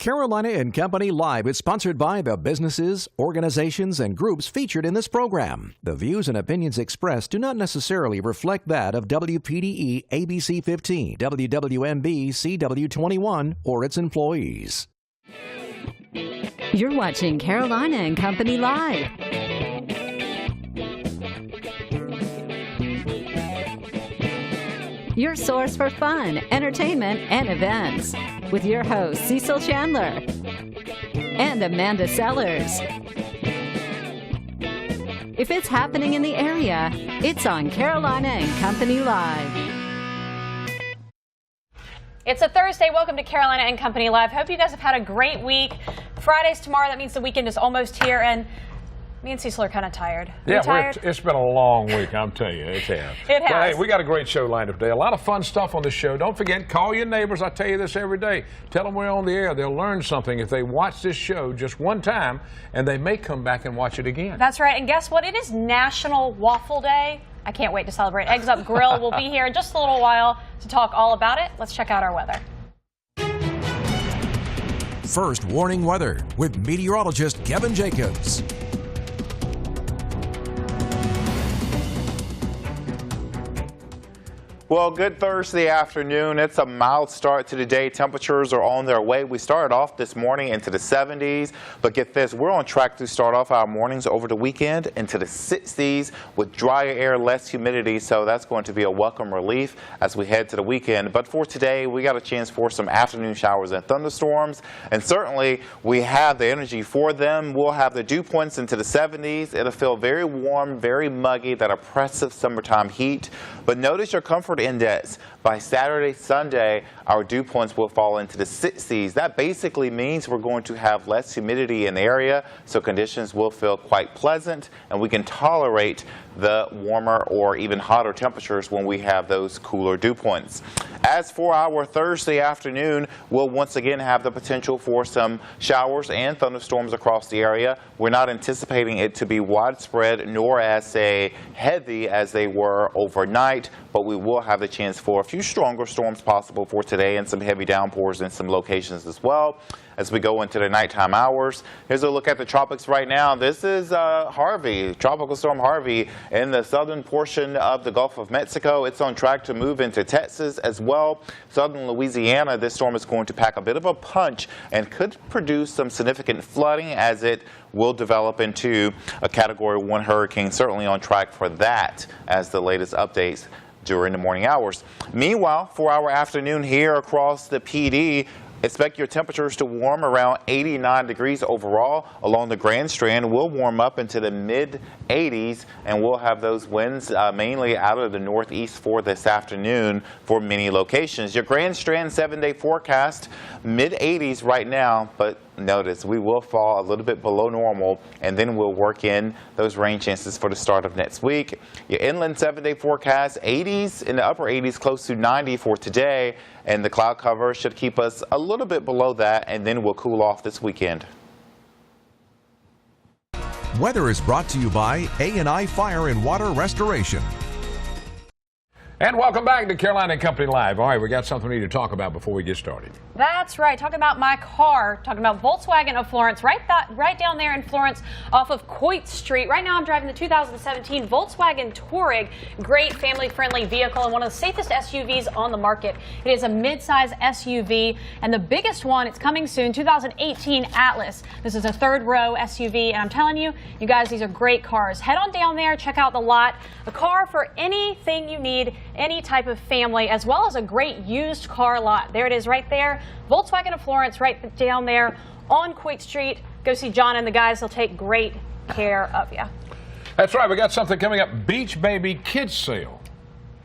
Carolina and Company Live is sponsored by the businesses, organizations, and groups featured in this program. The views and opinions expressed do not necessarily reflect that of WPDE ABC 15, WWMB CW21, or its employees. You're watching Carolina and Company Live. Your source for fun, entertainment, and events. With your hosts, Cecil Chandler and Amanda Sellers. If it's happening in the area, it's on Carolina and Company Live. It's a Thursday. Welcome to Carolina and Company Live. Hope you guys have had a great week. Friday's tomorrow. That means the weekend is almost here, and me and Cecil are kind of tired. Yeah, it's been a long week, I'm telling you. It has. It has. But hey, we got a great show lined up today. A lot of fun stuff on the show. Don't forget, call your neighbors. I tell you this every day. Tell them we're on the air. They'll learn something if they watch this show just one time, and they may come back and watch it again. That's right. And guess what? It is National Waffle Day. I can't wait to celebrate. Eggs Up Grill will be here in just a little while to talk all about it. Let's check out our weather. First warning weather with meteorologist Kevin Jacobs. Well, good Thursday afternoon. It's a mild start to the day. Temperatures are on their way. We started off this morning into the 70s, but get this, we're on track to start off our mornings over the weekend into the 60s with drier air, less humidity, so that's going to be a welcome relief as we head to the weekend. But for today, we got a chance for some afternoon showers and thunderstorms, and certainly we have the energy for them. We'll have the dew points into the 70s. It'll feel very warm, very muggy, that oppressive summertime heat. But notice your comfort index. By Saturday, Sunday, our dew points will fall into the 60s. That basically means we're going to have less humidity in the area, so conditions will feel quite pleasant, and we can tolerate the warmer or even hotter temperatures when we have those cooler dew points. As for our Thursday afternoon, we'll once again have the potential for some showers and thunderstorms across the area. We're not anticipating it to be widespread nor as heavy as they were overnight, but we will have the chance for a few stronger storms possible for today and some heavy downpours in some locations as well. As we go into the nighttime hours, here's a look at the tropics right now. This is Harvey, Tropical Storm Harvey, in the southern portion of the Gulf of Mexico. It's on track to move into Texas as well. Southern Louisiana, this storm is going to pack a bit of a punch and could produce some significant flooding as it will develop into a Category 1 hurricane. Certainly on track for that as the latest updates during the morning hours. Meanwhile, for our afternoon here across the PD, expect your temperatures to warm around 89 degrees overall. Along the Grand Strand, we'll warm up into the mid-80s, and we'll have those winds mainly out of the northeast for this afternoon for many locations. Your Grand Strand 7-day forecast, mid-80s right now, but notice we will fall a little bit below normal, and then we'll work in those rain chances for the start of next week. Your inland 7-day forecast, 80s in the upper 80s, close to 90 for today, and the cloud cover should keep us a little bit below that, and then we'll cool off this weekend. Weather is brought to you by A&I Fire and Water Restoration. And welcome back to Carolina and Company Live. All right, we got something we need to talk about before we get started. That's right. Talking about my car, talking about Volkswagen of Florence, right down there in Florence off of Coit Street. Right now I'm driving the 2017 Volkswagen Touareg. Great family-friendly vehicle and one of the safest SUVs on the market. It is a mid-size SUV, and the biggest one, it's coming soon, 2018 Atlas. This is a third-row SUV, and I'm telling you, you guys, these are great cars. Head on down there, check out the lot. A car for anything you need, any type of family, as well as a great used car lot. There it is right there. Volkswagen of Florence right down there on Coit Street. Go see John and the guys. They'll take great care of you. That's right. We got something coming up. Beach Baby Kids Sale.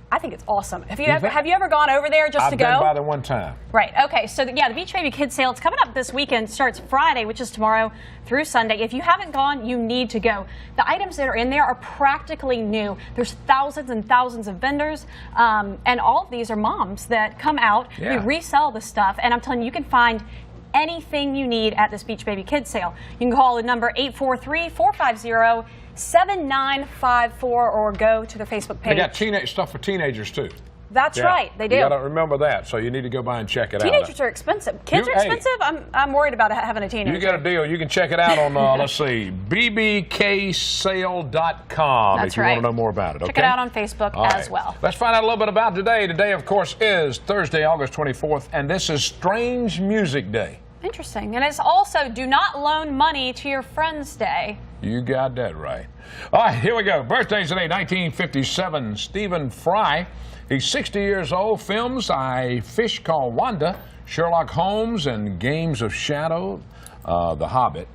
I think it's awesome. Have you ever gone over there just to go? I've been by there one time. Right. Okay. So yeah, the Beach Baby Kids Sale, it's coming up this weekend. Starts Friday, which is tomorrow, through Sunday. If you haven't gone, you need to go. The items that are in there are practically new. There's thousands and thousands of vendors, and all of these are moms that come out. Yeah. We resell the stuff, and I'm telling you, you can find anything you need at this Beach Baby Kids Sale. You can call the number 843-450-7954 or go to their Facebook page. They got teenage stuff for teenagers too. That's right, they do. You got to remember that, so you need to go by and check it out. Teenagers are expensive. Kids are expensive? I'm worried about having a teenager. You got a deal. You can check it out on, let's see, bbksale.com if you want to know more about it. Check it out on Facebook as well. Let's find out a little bit about today. Today, of course, is Thursday, August 24th, and this is Strange Music Day. Interesting. And it's also Do Not Loan Money to Your Friends Day. You got that right. All right, here we go. Birthdays today, 1957, Stephen Fry. He's 60 years old, films I Fish Called Wanda, Sherlock Holmes and Games of Shadow, The Hobbit,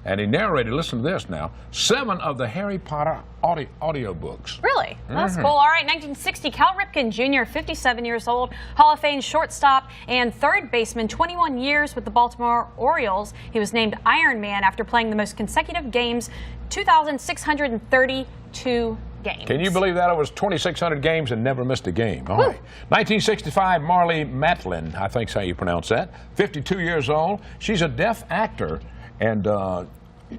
and he narrated, listen to this now, 7 of the Harry Potter audio books. Really? That's cool. All right, 1960, Cal Ripken Jr., 57 years old, Hall of Fame shortstop and third baseman, 21 years with the Baltimore Orioles. He was named Iron Man after playing the most consecutive games, 2,632 games. Can you believe that? It was 2,600 games and never missed a game. All right. 1965, Marlee Matlin, I think's how you pronounce that, 52 years old. She's a deaf actor, and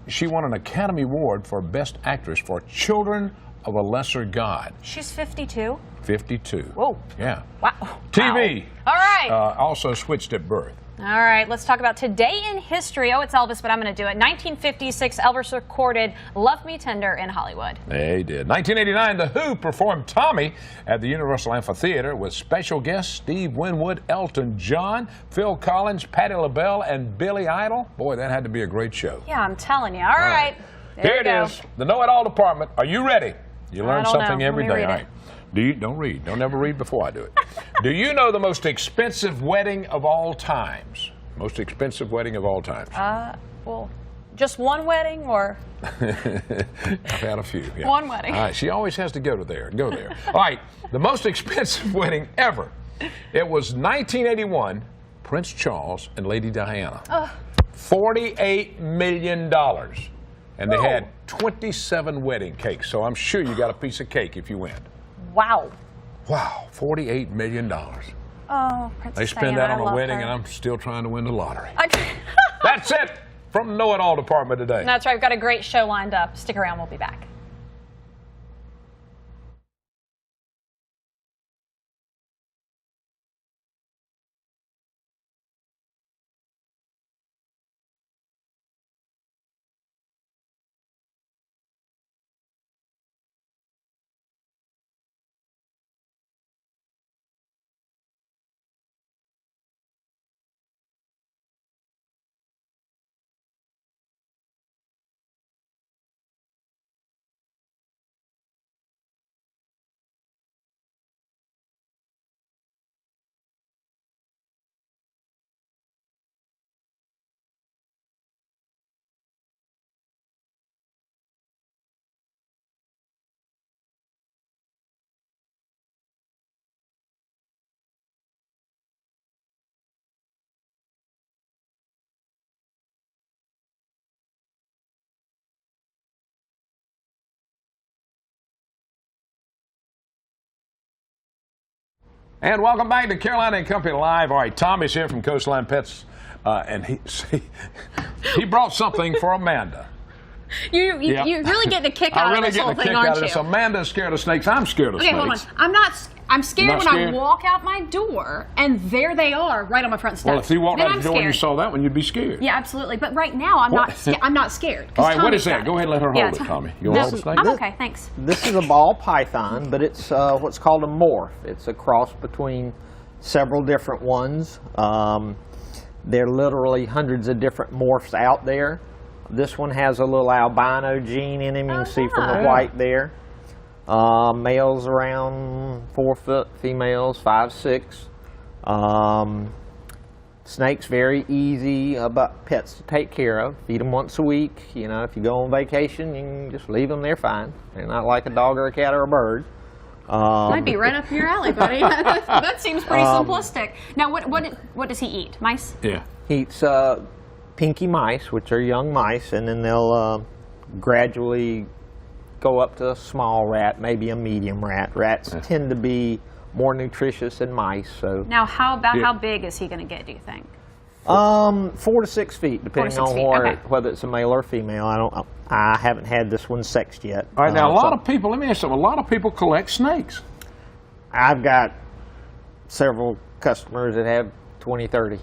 she won an Academy Award for Best Actress for Children of a Lesser God. She's 52? 52. Whoa. Yeah. Wow. TV. All right. Also switched at birth. All right, let's talk about today in history. Oh, it's Elvis, but I'm going to do it. 1956, Elvis recorded Love Me Tender in Hollywood. They did. 1989, The Who performed Tommy at the Universal Amphitheater with special guests Steve Winwood, Elton John, Phil Collins, Patti LaBelle, and Billy Idol. Boy, that had to be a great show. Yeah, I'm telling you. All right. Here it is, the Know-It-All Department. Are you ready? You learn something every day. All right. Don't read. Don't ever read before I do it. Do you know the most expensive wedding of all times? Most expensive wedding of all times? Well, just one wedding or? I've had a few. Yeah. One wedding. All right. She always has to go there. All right. The most expensive wedding ever. It was 1981. Prince Charles and Lady Diana. $48 million. And they had 27 wedding cakes. So I'm sure you got a piece of cake if you win. Wow. Wow, $48 million. Oh, Princess They spend Diana, that on I a love wedding, her. and I'm still trying to win the lottery. That's it from the Know-It-All Department today. That's right. We've got a great show lined up. Stick around. We'll be back. And welcome back to Carolina & Company Live. All right, Tommy's here from Coastline Pets, and he brought something for Amanda. You're really getting a kick out of this whole thing, aren't you? Amanda's scared of snakes. I'm scared of snakes. Okay, hold on. I'm scared when I walk out my door, and there they are, right on my front steps. Well, if you walked out the door and you saw that one, you'd be scared. Yeah, absolutely. But right now, I'm not scared. All right, what is that? Go ahead and let her hold it, Tommy. You want to hold the snake? I'm okay, thanks. This is a ball python, but it's what's called a morph. It's a cross between several different ones. There are literally hundreds of different morphs out there. This one has a little albino gene in him. You can see from the white there. Males around 4 foot, females 5'6". Snakes very easy pets to take care of. Feed them once a week. You know, if you go on vacation, you can just leave them there fine. They're not like a dog or a cat or a bird. Might be right up your alley, buddy. That seems pretty simplistic. Now, what does he eat? Mice? Yeah. He eats pinky mice, which are young mice, and then they'll gradually go up to a small rat, maybe a medium rat. Rats tend to be more nutritious than mice. So now, how big is he going to get, do you think? 4 to 6 feet, depending on whether it's a male or female. I haven't had this one sexed yet. All right, now a lot of people. Let me ask you something. A lot of people collect snakes. I've got several customers that have 20, 30.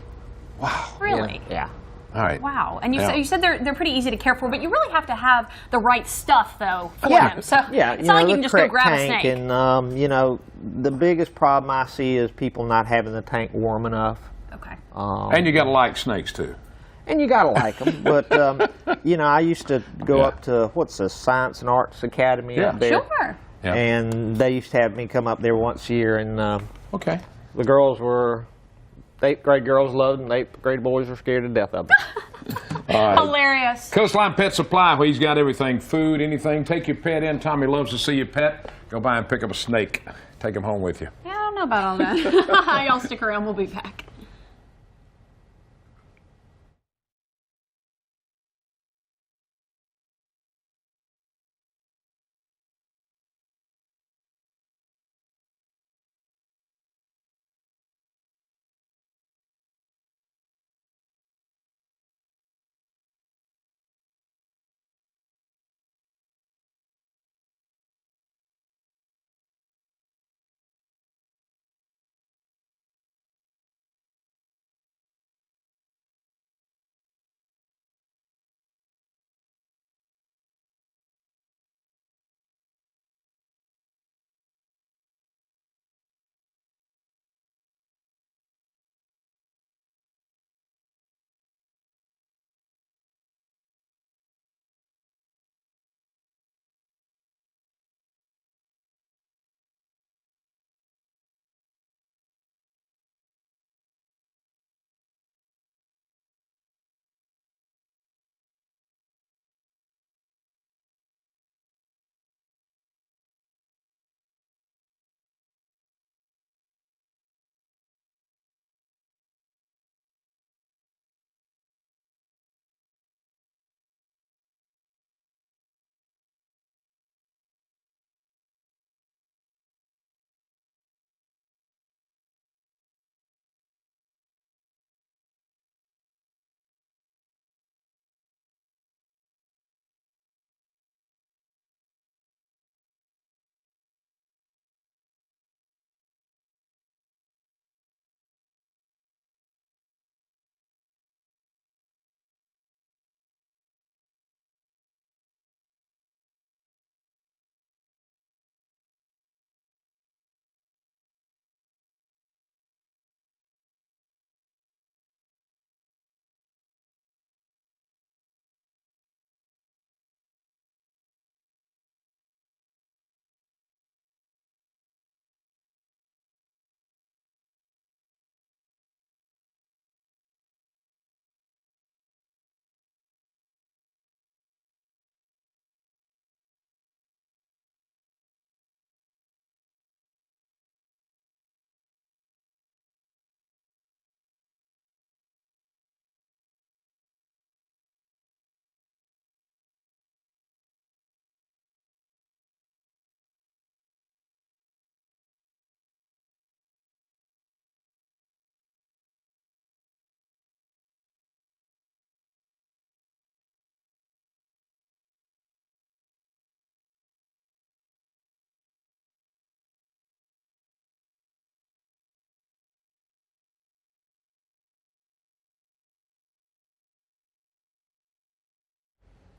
Wow. Really? Yeah. All right. Wow. And Yeah. you said they're pretty easy to care for, but you really have to have the right stuff, though, for Yeah. them. So Yeah, it's not like you can the just go correct grab a tank, snake. and you know, the biggest problem I see is people not having the tank warm enough. Okay. And you got to like snakes, too. And you gotta like them, but you know, I used to go Yeah. up to what's the Science and Arts Academy Yeah. up there, Sure. Yeah. and they used to have me come up there once a year, and Okay. the girls were, 8th grade girls loved them, 8th grade boys were scared to death of them. All right. Hilarious. Coastline Pet Supply, where he's got everything, food, anything. Take your pet in. Tommy loves to see your pet. Go by and pick up a snake. Take him home with you. Yeah, I don't know about all that. Y'all stick around. We'll be back.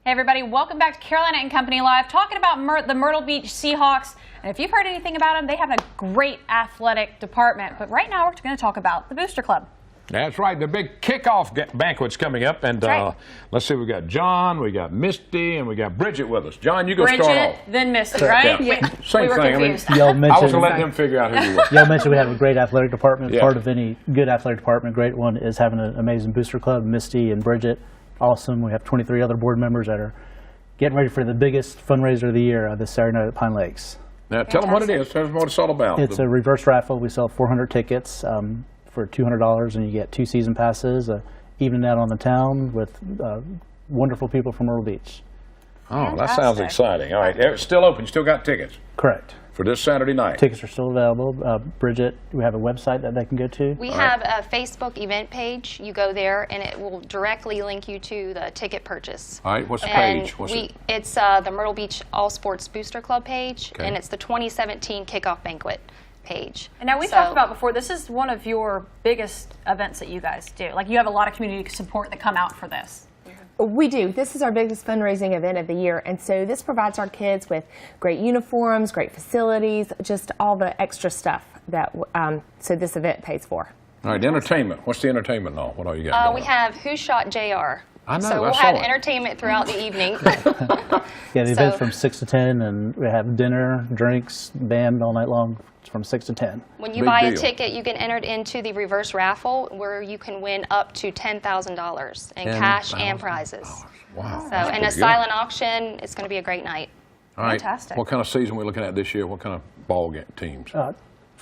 Hey everybody, welcome back to Carolina and Company Live, talking about the Myrtle Beach Seahawks. And if you've heard anything about them, they have a great athletic department. But right now we're going to talk about the Booster Club. That's right. The big kickoff banquet's coming up. And right. Let's see, we got John, we got Misty, and we got Bridget with us. John, you go Bridget, start off. then Misty, right? Yeah. Same we were thing. confused. I mean, I was going to let them figure out who you were. Y'all mentioned we have a great athletic department. Yeah. Part of any good athletic department, great one, is having an amazing booster club. Misty and Bridget, awesome. We have 23 other board members that are getting ready for the biggest fundraiser of the year this Saturday night at Pine Lakes. Now, tell them what it is. Tell them what it's all about. It's a reverse raffle. We sell 400 tickets for $200, and you get 2 season passes, evening out on the town with wonderful people from Myrtle Beach. Oh, that sounds exciting. All right. It's still open. You still got tickets Correct. for this Saturday night. Tickets are still available. Bridget, we have a website that they can go to. We have a Facebook event page. You go there, and it will directly link you to the ticket purchase. All right. What's the And page? What's it? It's the Myrtle Beach All Sports Booster Club page, Okay. and it's the 2017 kickoff banquet. page. And now we've talked about before, this is one of your biggest events that you guys do. Like, you have a lot of community support that come out for this. We do. This is our biggest fundraising event of the year, and so this provides our kids with great uniforms, great facilities, just all the extra stuff that so this event pays for. All right, entertainment. What's the entertainment now? What all you got? We have Who Shot JR? I know, so we'll have entertainment throughout the evening. Yeah, the event's from 6 to 10, and we have dinner, drinks, band all night long from 6 to 10. When you buy a ticket, you get entered into the reverse raffle where you can win up to $10,000 in cash and prizes. Wow. So, and a silent auction. It's going to be a great night. All right. Fantastic. What kind of season are we looking at this year? What kind of ball game teams?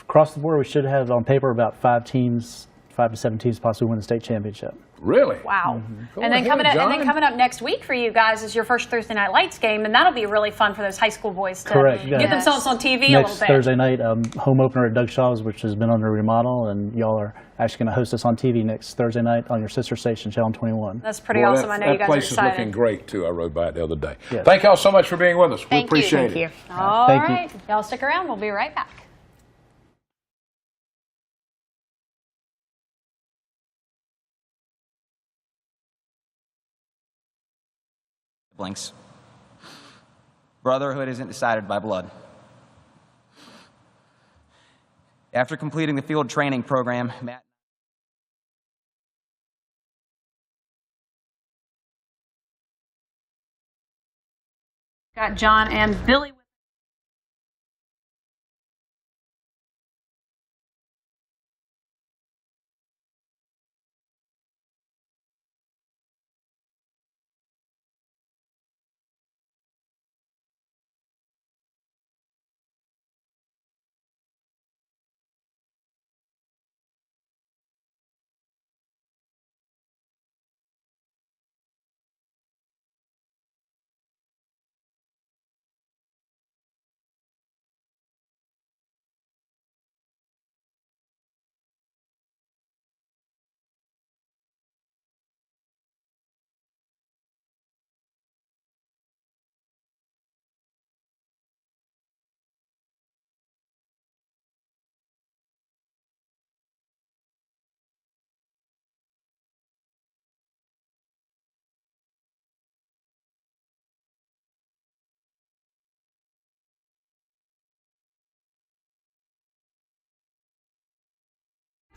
Across the board, we should have on paper about 5 teams, 5 to 7 teams possibly win the state championship. Really? Wow. Go And then ahead, coming up next week for you guys is your first Thursday Night Lights game, and that'll be really fun for those high school boys to get themselves on TV a little Next bit. Thursday night, home opener at Doug Shaw's, which has been under remodel, and y'all are actually going to host us on TV next Thursday night on your sister station, Channel 21. That's pretty awesome. I know you guys are excited. That place is looking great, too. I rode by it the other day. Yes. Thank y'all so much for being with us. Thank we you. appreciate Thank it. you. All Thank right. Y'all stick around. We'll be right back. Siblings. Brotherhood isn't decided by blood. After completing the field training program, Matt Got John and Billy.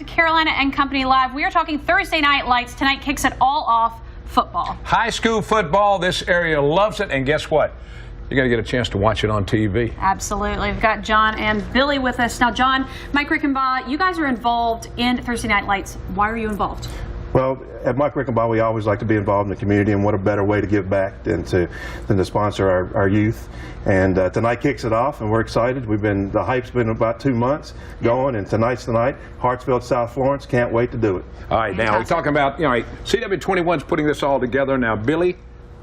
Carolina and Company Live. We are talking Thursday Night Lights. Tonight kicks it all off, football. High school football. This area loves it. And guess what? You're going to get a chance to watch it on TV. Absolutely. We've got John and Billy with us. Now, John, Mike Rickenbaugh, you guys are involved in Thursday Night Lights. Why are you involved? Well, at Mike Rickenbaugh, we always like to be involved in the community, and what a better way to give back than to sponsor our youth. And tonight kicks it off, and we're excited. The hype's been about 2 months going, and tonight's the night. Hartsfield, South Florence, can't wait to do it. All right, now we're talking about, CW21's putting this all together. Now, Billy,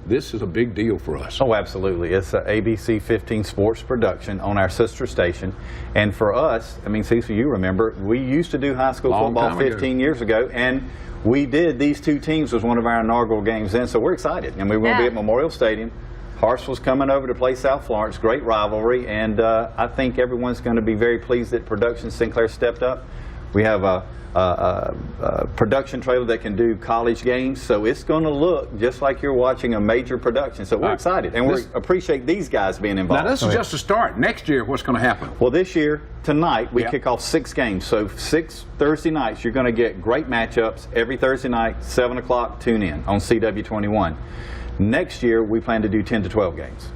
this is a big deal for us. Oh, absolutely. It's an ABC 15 sports production on our sister station. And for us, I mean, Cecil, you remember, we used to do high school football 15 years ago, and we did these 2 teams as one of our inaugural games then, so we're excited. And we're going to be at Memorial Stadium. Hartsville's coming over to play South Florence, great rivalry, and I think everyone's going to be very pleased that Production Sinclair stepped up. We have a production trailer that can do college games, so it's going to look just like you're watching a major production. So we're excited, and we appreciate these guys being involved. Now this is just a start. Next year, what's going to happen? Well, this year, tonight, we kick off 6 games. So 6 Thursday nights, you're going to get great matchups every Thursday night, 7 o'clock, tune in on CW21. Next year, we plan to do 10 to 12 games.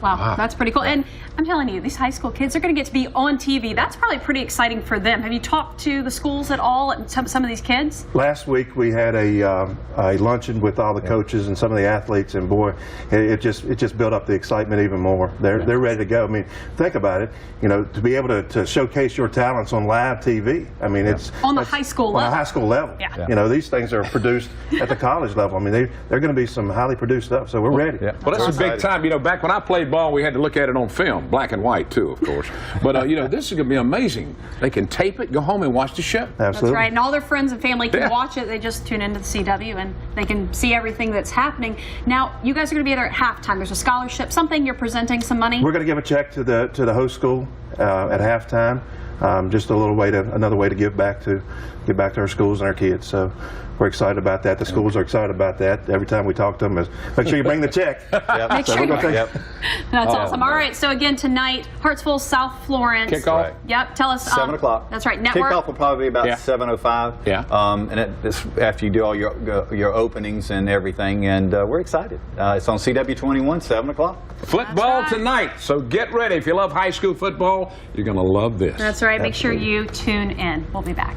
Wow, that's pretty cool. And I'm telling you, these high school kids are going to get to be on TV. That's probably pretty exciting for them. Have you talked to the schools at all and some of these kids? Last week we had a luncheon with all the coaches and some of the athletes, and boy, it just built up the excitement even more. They're ready to go. I mean, think about it. To be able to showcase your talents on live TV. I mean, it's on the high school level. On a high school level. Yeah. These things are produced at the college level. I mean, they're going to be some highly produced stuff. So we're ready. Well, that's a big time. Back when I played played ball, we had to look at it on film, black and white too, of course. But you know, this is going to be amazing. They can tape it, go home and watch the show. That's Absolutely. right, and all their friends and family can watch it. They just tune into the CW and they can see everything that's happening. Now, you guys are going to be there at halftime. There's a scholarship, something you're presenting some money. We're going to give a check to the host school at halftime. Just a little way to another way to give back to our schools and our kids. So we're excited about that. The schools are excited about that. Every time we talk to them, is make sure you bring the check. Make sure you That's awesome. All right. So again tonight, Hartsville, South Florence. Kickoff. Right. Yep. Tell us. 7 o'clock. That's right. Network. Kickoff will probably be about 7:05. Yeah. And it's after you do all your openings and everything, and we're excited. It's on CW21, 7 o'clock. Football tonight. So get ready. If you love high school football, you're going to love this. That's right. Make sure you tune in. We'll be back.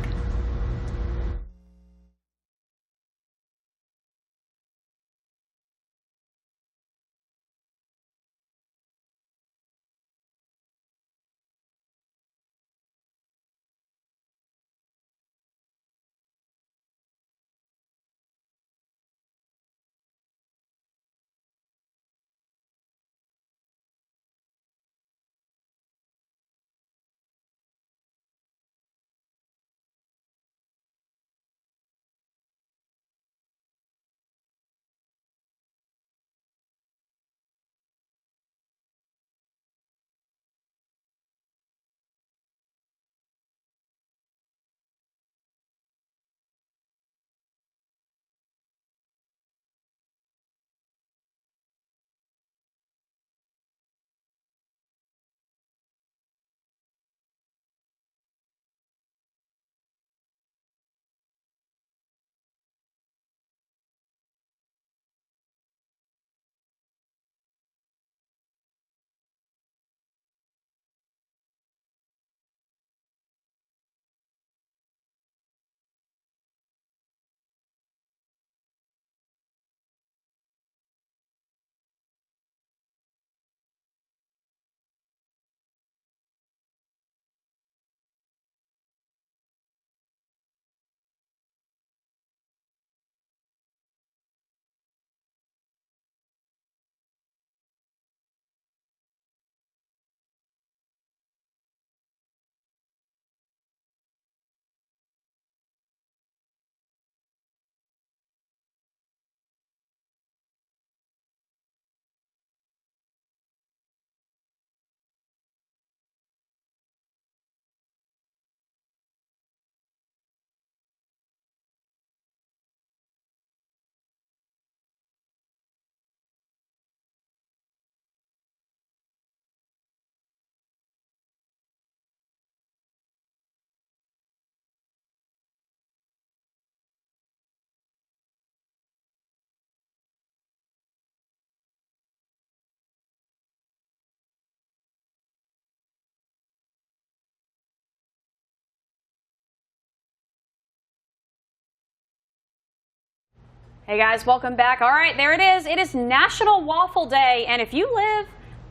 Hey guys, welcome back. All right, there it is. It is National Waffle Day, and if you live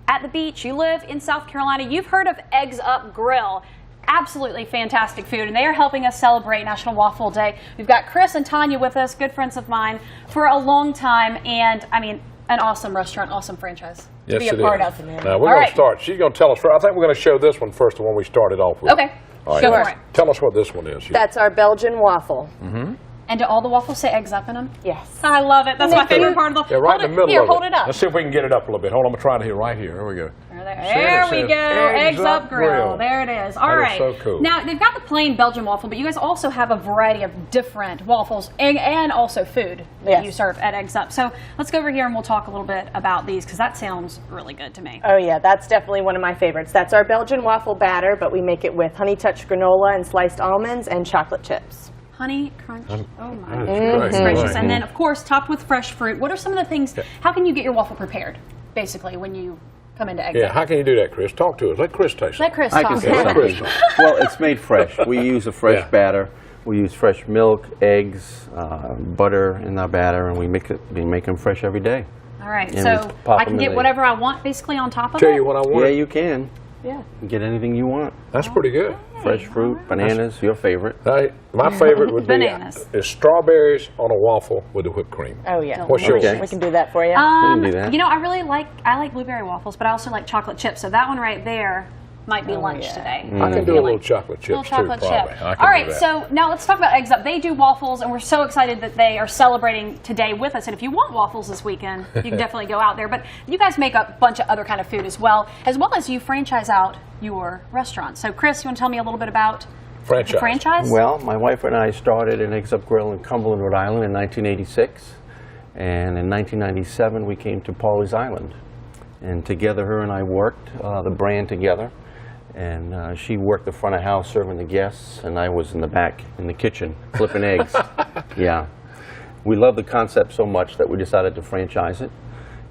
at the beach, you live in South Carolina, you've heard of Eggs Up Grill. Absolutely fantastic food, and they are helping us celebrate National Waffle Day. We've got Chris and Tanya with us, good friends of mine, for a long time, and I mean, an awesome restaurant, awesome franchise to be a part of. Now we're going to start. She's going to tell us. I think we're going to show this one first, the one we started off with. Okay, all right, go for it. Tell us what this one is. That's our Belgian waffle. Mm-hmm. And do all the waffles say eggs up in them? Yes. I love it. That's my favorite part of the. Yeah, right in the middle Here, of hold it. it up. Let's see if we can get it up a little bit. Hold on, I'm trying to right here. Here we go. There we go. Eggs Up Grill. There it is. All right. That is so cool. Now, they've got the plain Belgian waffle, but you guys also have a variety of different waffles and also food that you serve at Eggs Up. So let's go over here and we'll talk a little bit about these because that sounds really good to me. Oh, yeah. That's definitely one of my favorites. That's our Belgian waffle batter, but we make it with honey touch granola and sliced almonds and chocolate chips. Honey crunch. Oh my goodness gracious. And then, of course, topped with fresh fruit. What are some of the things, how can you get your waffle prepared, basically, when you come into Eggs Up? Yeah, how can you do that, Chris? Talk to us. Let Chris taste it. Let Chris I talk. can say something. Well, it's made fresh. We use a fresh batter. We use fresh milk, eggs, butter in our batter, and we make them fresh every day. All right, And so I can get whatever I want basically on top of it? Tell you what I want. Yeah, you can. Yeah. Get anything you want. That's pretty good. fresh fruit, bananas, your favorite. My favorite would be Bananas. is strawberries on a waffle with the whipped cream. Oh yeah. What's yours? We can do that for you. We can do that. You know, I like blueberry waffles, but I also like chocolate chips. So that one right there might be lunch today. I can do a little chocolate chips Little chocolate too, probably. chip. I can All right, do that. so now let's talk about Eggs Up. They do waffles, and we're so excited that they are celebrating today with us. And if you want waffles this weekend, you can definitely go out there. But you guys make a bunch of other kind of food as well as you franchise out your restaurant. So Chris, you want to tell me a little bit about the franchise? Well, my wife and I started an Eggs Up Grill in Cumberland, Rhode Island in 1986. And in 1997, we came to Pawleys Island. And together, her and I worked the brand together. And she worked the front of house serving the guests, and I was in the back in the kitchen flipping eggs. Yeah. We love the concept so much that we decided to franchise it.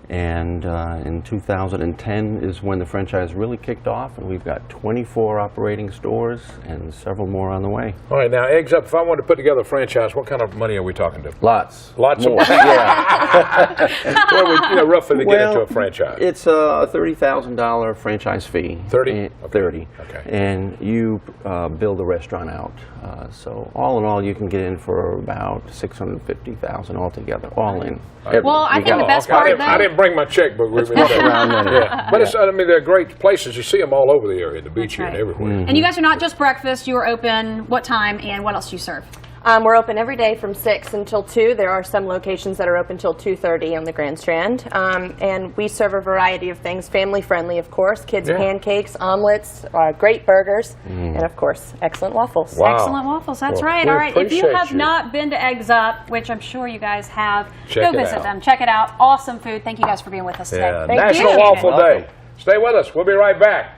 And in 2010 is when the franchise really kicked off, and we've got 24 operating stores and several more on the way. All right, now Eggs Up, if I wanted to put together a franchise, what kind of money are we talking to? Lots. Lots more. More. Yeah. Well, roughly to get into a franchise. It's a $30,000 franchise fee. 30? Okay. 30. Okay. And you build the restaurant out. So all in all, you can get in for about $650,000 altogether, all in. Well, I think the best part, I didn't bring my checkbook with me. Yeah. But it's, I mean, they're great places. You see them all over the area, the beach here and everywhere. And you guys are not just breakfast. You are open what time and what else do you serve? We're open every day from 6 until 2. There are some locations that are open till 2:30 on the Grand Strand. And we serve a variety of things, family friendly, of course. Kids pancakes, omelets, great burgers, and of course, excellent waffles. Wow. Excellent waffles, that's Well, right. we All right, if you appreciate have you. not been to Eggs Up, which I'm sure you guys have, Check go it visit out. them. Check it out. Awesome food. Thank you guys for being with us today. Yeah, Thank National you. Waffle Day. Stay with us. We'll be right back.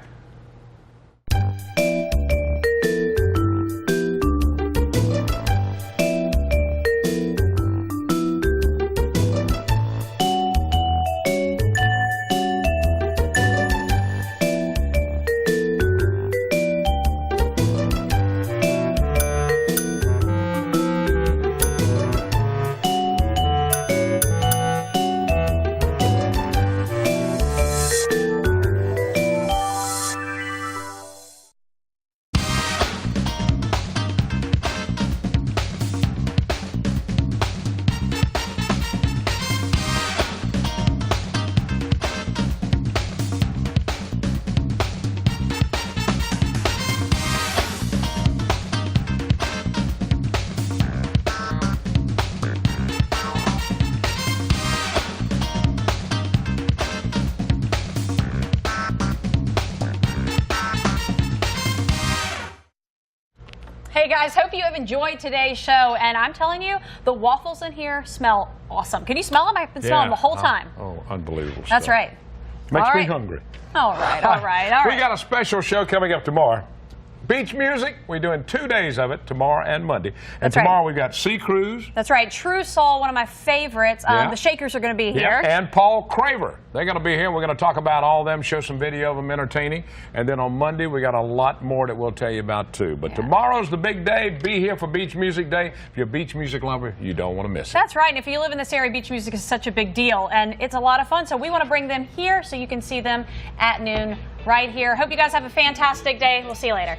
Hey guys, hope you have enjoyed today's show, and I'm telling you, the waffles in here smell awesome. Can you smell them? I've been smelling them the whole time. Oh, unbelievable That's stuff. right. Makes All me right. hungry. All right, all right, all right. We got a special show coming up tomorrow. Beach music, we're doing 2 days of it, tomorrow and Monday. And That's right. tomorrow we've got Sea Cruise. That's right. True Soul, one of my favorites. Yeah. The Shakers are going to be here. Yeah, and Paul Craver. They're going to be here. We're going to talk about all of them, show some video of them entertaining. And then on Monday, we got a lot more that we'll tell you about too. But tomorrow's the big day. Be here for Beach Music Day. If you're a beach music lover, you don't want to miss it. That's right. And if you live in this area, beach music is such a big deal. And it's a lot of fun. So we want to bring them here so you can see them at noon right here. Hope you guys have a fantastic day. We'll see you later.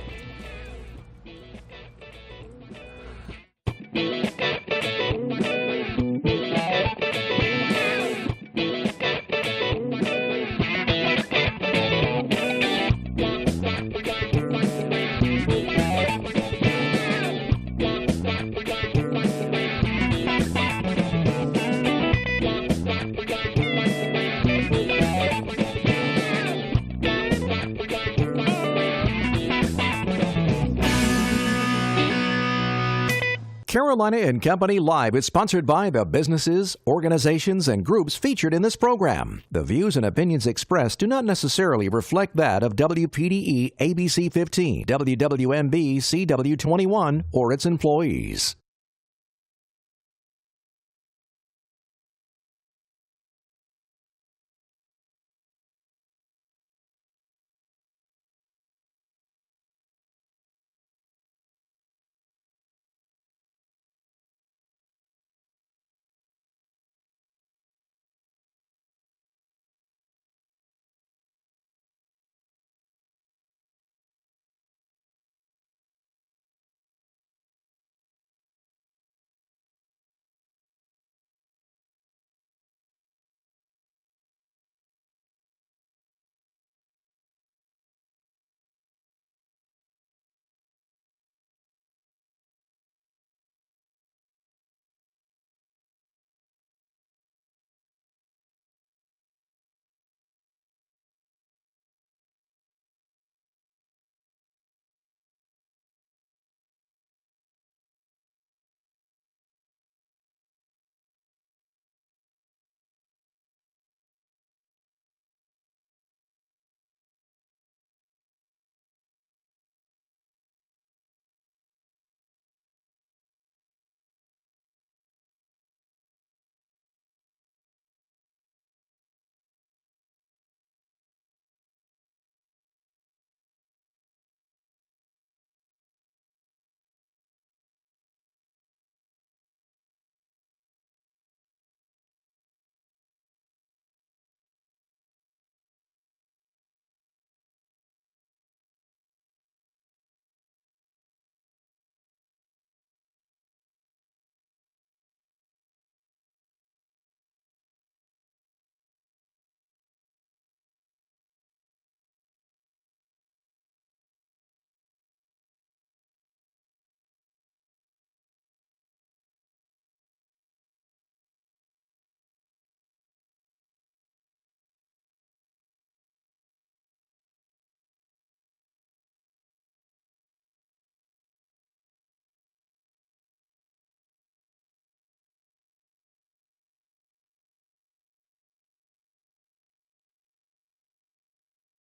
Carolina and Company Live is sponsored by the businesses, organizations, and groups featured in this program. The views and opinions expressed do not necessarily reflect that of WPDE ABC 15, WWMB CW 21, or its employees.